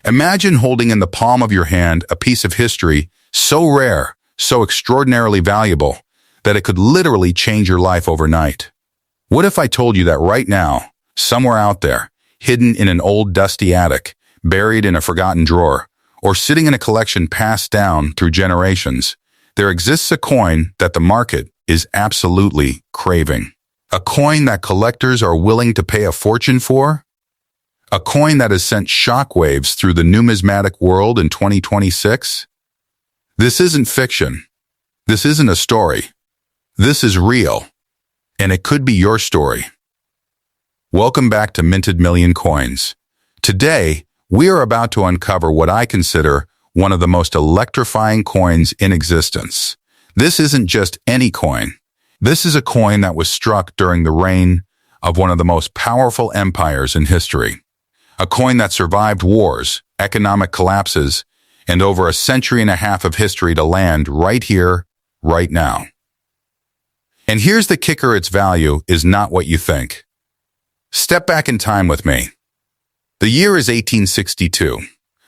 Imagine holding in the palm of your hand a piece of history so rare, so extraordinarily valuable, that it could literally change your life overnight. What if I told you that right now, somewhere out there, hidden in an old dusty attic, buried in a forgotten drawer, or sitting in a collection passed down through generations, there exists a coin that the market is absolutely craving? A coin that collectors are willing to pay a fortune for? A coin that has sent shockwaves through the numismatic world in 2026? This isn't fiction. This isn't a story. This is real. And it could be your story. Welcome back to Minted Million Coins. Today, we are about to uncover what I consider one of the most electrifying coins in existence. This isn't just any coin. This is a coin that was struck during the reign of one of the most powerful empires in history. A coin that survived wars, economic collapses, and over a century and a half of history to land right here, right now. And here's the kicker: its value is not what you think. Step back in time with me. The year is 1862.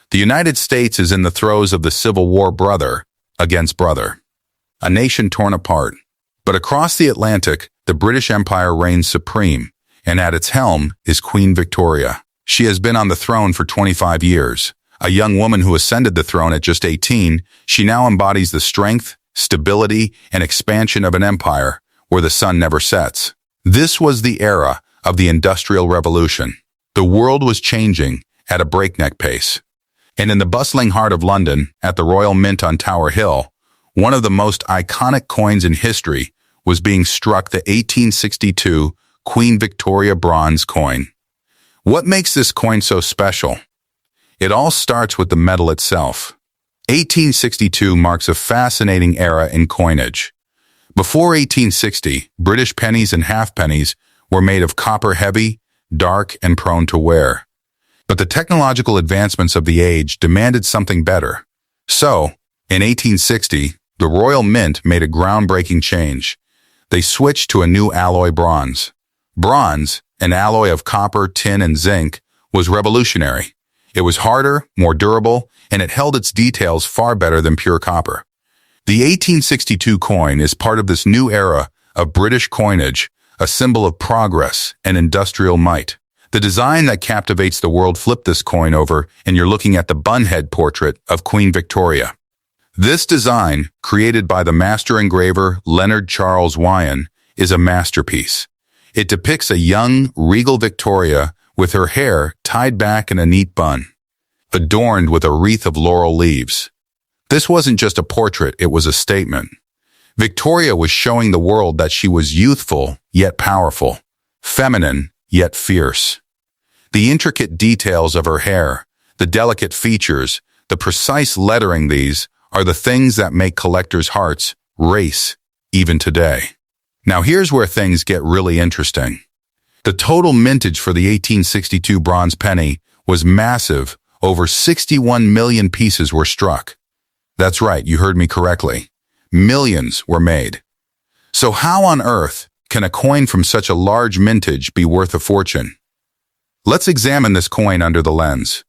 The United States is in the throes of the Civil War, brother against brother. A nation torn apart. But across the Atlantic, the British Empire reigns supreme, and at its helm is Queen Victoria. She has been on the throne for 25 years. A young woman who ascended the throne at just 18, she now embodies the strength, stability, and expansion of an empire where the sun never sets. This was the era of the Industrial Revolution. The world was changing at a breakneck pace. And in the bustling heart of London, at the Royal Mint on Tower Hill, one of the most iconic coins in history was being struck: the 1862 Queen Victoria bronze coin. What makes this coin so special? It all starts with the metal itself. 1862 marks a fascinating era in coinage. Before 1860, British pennies and halfpennies were made of copper, heavy, dark, and prone to wear. But the technological advancements of the age demanded something better. So, in 1860, the Royal Mint made a groundbreaking change. They switched to a new alloy, bronze. Bronze, an alloy of copper, tin, and zinc, was revolutionary. It was harder, more durable, and it held its details far better than pure copper. The 1862 coin is part of this new era of British coinage, a symbol of progress and industrial might. The design that captivates the world: flip this coin over and you're looking at the bunhead portrait of Queen Victoria. This design, created by the master engraver Leonard Charles Wyon, is a masterpiece. It depicts a young, regal Victoria with her hair tied back in a neat bun, adorned with a wreath of laurel leaves. This wasn't just a portrait, it was a statement. Victoria was showing the world that she was youthful yet powerful, feminine yet fierce. The intricate details of her hair, the delicate features, the precise lettering, these are the things that make collectors' hearts race even today. Now here's where things get really interesting. The total mintage for the 1862 bronze penny was massive. Over 61 million pieces were struck. That's right, you heard me correctly. Millions were made. So how on earth can a coin from such a large mintage be worth a fortune? Let's examine this coin under the lens.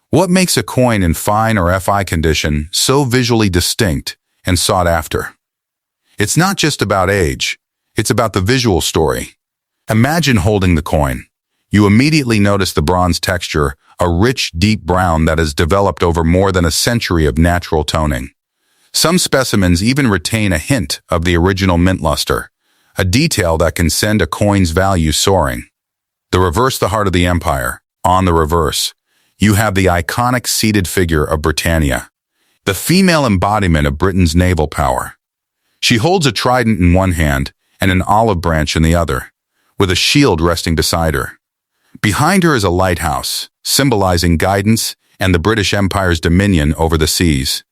What makes a coin in fine or FI condition so visually distinct and sought after? It's not just about age. It's about the visual story. Imagine holding the coin. You immediately notice the bronze texture, a rich, deep brown that has developed over more than a century of natural toning. Some specimens even retain a hint of the original mint luster, a detail that can send a coin's value soaring. The reverse, the heart of the empire. On the reverse, you have the iconic seated figure of Britannia, the female embodiment of Britain's naval power. She holds a trident in one hand and an olive branch in the other, with a shield resting beside her. Behind her is a lighthouse, symbolizing guidance and the British Empire's dominion over the seas.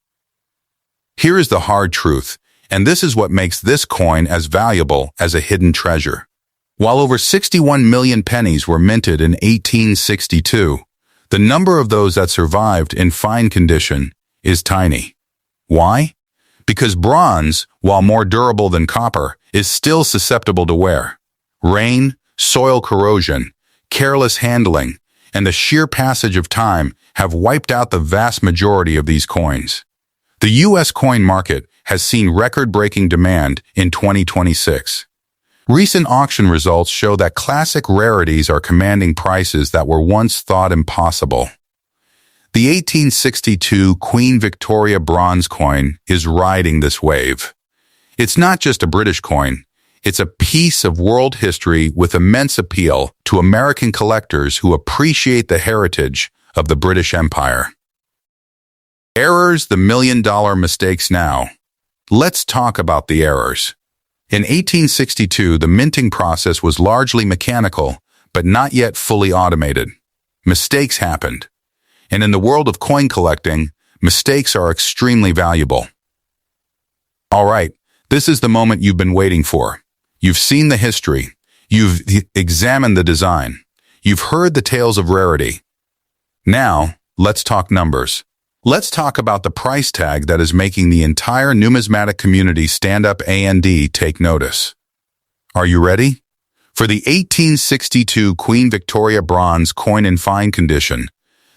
Here is the hard truth, and this is what makes this coin as valuable as a hidden treasure. While over 61 million pennies were minted in 1862, the number of those that survived in fine condition is tiny. Why? Because bronze, while more durable than copper, is still susceptible to wear. Rain, soil corrosion, careless handling, and the sheer passage of time have wiped out the vast majority of these coins. The U.S. coin market has seen record-breaking demand in 2026. Recent auction results show that classic rarities are commanding prices that were once thought impossible. The 1862 Queen Victoria bronze coin is riding this wave. It's not just a British coin, it's a piece of world history with immense appeal to American collectors who appreciate the heritage of the British Empire. Errors, the million-dollar mistakes now. Let's talk about the errors. In 1862, the minting process was largely mechanical, but not yet fully automated. Mistakes happened. And in the world of coin collecting, mistakes are extremely valuable. All right, this is the moment you've been waiting for. You've seen the history. You've examined the design. You've heard the tales of rarity. Now, let's talk numbers. Let's talk about the price tag that is making the entire numismatic community stand up and take notice. Are you ready? For the 1862 Queen Victoria bronze coin in fine condition,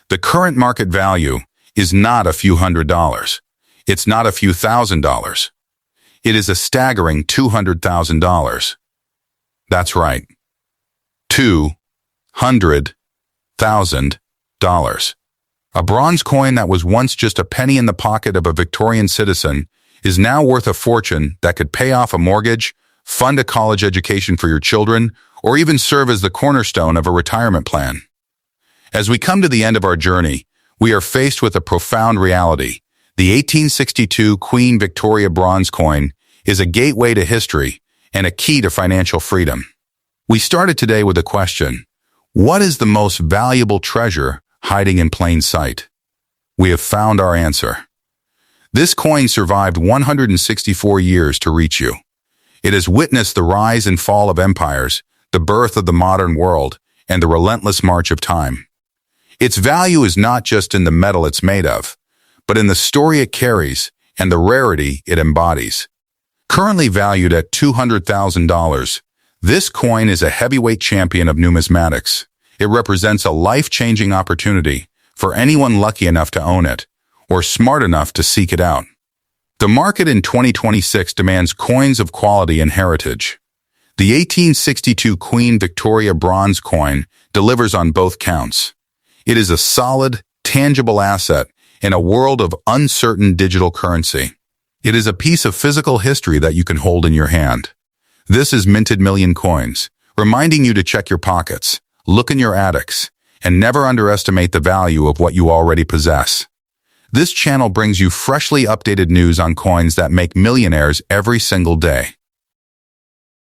the current market value is not a few $100s. It's not a few $1,000s. It is a staggering $200,000. That's right. $200,000. A bronze coin that was once just a penny in the pocket of a Victorian citizen is now worth a fortune that could pay off a mortgage, fund a college education for your children, or even serve as the cornerstone of a retirement plan. As we come to the end of our journey, we are faced with a profound reality. The 1862 Queen Victoria bronze coin is a gateway to history and a key to financial freedom. We started today with a question: what is the most valuable treasure hiding in plain sight? We have found our answer. This coin survived 164 years to reach you. It has witnessed the rise and fall of empires, the birth of the modern world, and the relentless march of time. Its value is not just in the metal it's made of, but in the story it carries and the rarity it embodies. Currently valued at $200,000, this coin is a heavyweight champion of numismatics. It represents a life-changing opportunity for anyone lucky enough to own it or smart enough to seek it out. The market in 2026 demands coins of quality and heritage. The 1862 Queen Victoria bronze coin delivers on both counts. It is a solid, tangible asset in a world of uncertain digital currency. It is a piece of physical history that you can hold in your hand. This is Minted Million Coins, reminding you to check your pockets, look in your attics, and never underestimate the value of what you already possess. This channel brings you freshly updated news on coins that make millionaires every single day.